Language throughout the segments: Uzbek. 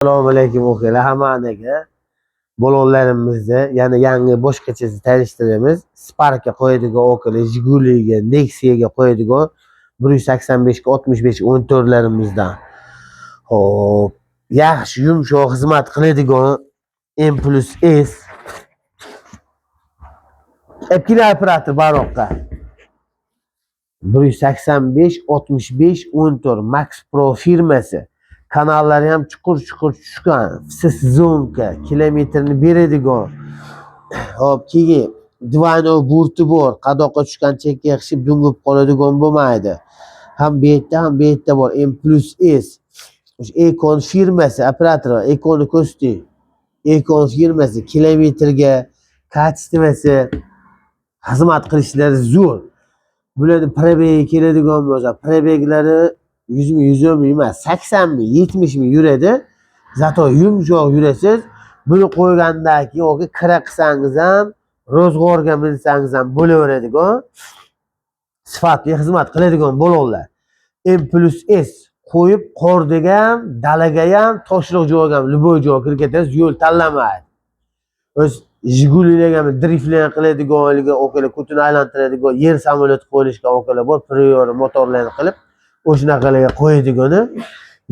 Assalomu alaykum o'qinglar hammaga. Balonlarimizda yana yangi boshqachasi tanishtiramiz. Spark'ga qo'yadigan o'qinglar, Jiguli'ga, Nexia'ga qo'yadigan 185 ga 65 14larimizdan. Xo'p, yaxshi yumshoq xizmat qiladigan M+S Epkina operator baroqqa 185 65 14 Max Pro firmasi. Kanallari ham chuqur tushgan, sezonka kilometrini beradigan. Hop, keyin Divano burti bor, qadoqqa tushgan chekka yig'ishib dungib qoladigan bo'lmaydi. Ham bu yerda bor M+S. Econ firmasi operatori, Econ'ni ko'rsatdi. Econ firmasi kilometrga kачествоsi xizmat qilishlari zo'r. Bularni probegi keladigan bo'lsa, probeglari 100 ming, 110 ming emas, 80 ming, 70 ming yuradi. Zato yumshoq yurasiz. Buni qo'ygandan keyin o'ga kira qilsangiz ham, ro'zg'orga minsangiz ham bo'laveradigan, sifatli xizmat qiladigan bo'lonlar. M+S qo'yib qordaga ham, dalaga ham, toshliq joyga ham, любой joyga kirib ketasiz, yo'l tanlamaydi. O'z Jigulilarga driftlar qiladigan, o'qinglar kutini aylantiradigan, yer samolyot qo'yishga o'qinglar bor, prior motorlarni qilib o'shanaqalarga qo'yadigani,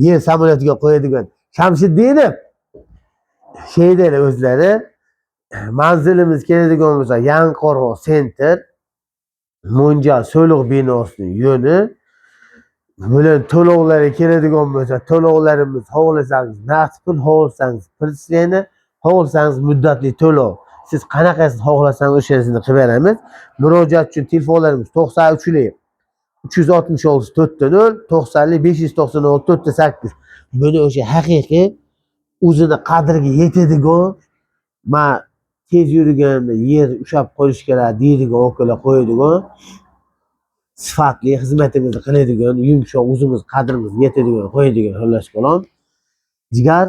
yer samolyotiga qo'yadigan. Shamshiddinov deydi o'zlari. Manzilimiz keladigan bo'lsa, Yangiqo'rg'on sentr, Mo'njal So'liq binosining yo'li. Bular to'lovlari keladigan bo'lsa, to'lovlarimiz xohlasangiz naqd pul, xohlasangiz pritsiyani, xohlasangiz muddatli to'lov. Siz qanaqasini xohlasangiz o'shanisini qilib beramiz. Murojaat uchun telefonlarimiz 93lik 366 4 90 596 4 8. Buni o'sha haqiqiy o'zini qadriga yetadigan, men tez yurganimda yer ushab qo'yish kerak deydigan o'qinglar qo'yadigan, sifatli xizmatimizni qiladigan, yumshoq o'zimiz qadrimizga yetadigan qo'yadigan xullas kalom. Jigar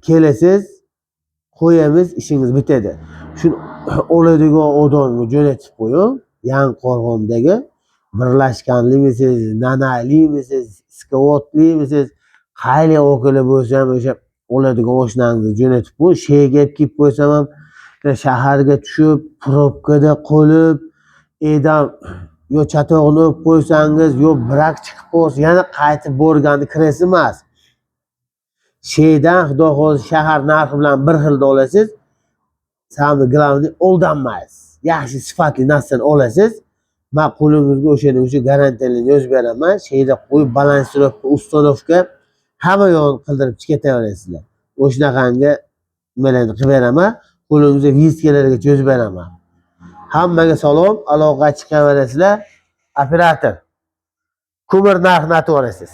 kelasiz, qo'yamiz, ishingiz bitadi. Shuni oladigan odamga jo'natib qo'ying. Yangiqo'rg'ondagi birlashganlimisiz, nanalimisiz, skavotlimisiz, qayli o'qinglar bo'lsa ham o'sha oladigan oshnangizni jo'natib qo'ying. Sheyga kelib qo'ysam ham shaharga tushib, probkada qolib, edam yo chatoqni o'pib qo'ysangiz, yo brak chiqib qolsa, yana qaytib borganda kirasi emas. Sheydan xudo xohlasa shahar narxi bilan bir xilda olasiz. Samni glavni oldanmaysiz. Yaxshi sifatli narsani olasiz. Men qo'lingizga o'sha garantiyalarni yozib beraman. Sheyda qo'yib balansirovka, uстановка hamma yo'lni qildirib ketaverasizlar. O'shanaqangi nimalarni qilib beraman. Qo'lingizga viskalargacha yozib beraman. Hammaga salom, aloqa chiqaverasizlar. Operator ko'mir narxini aytib olasiz.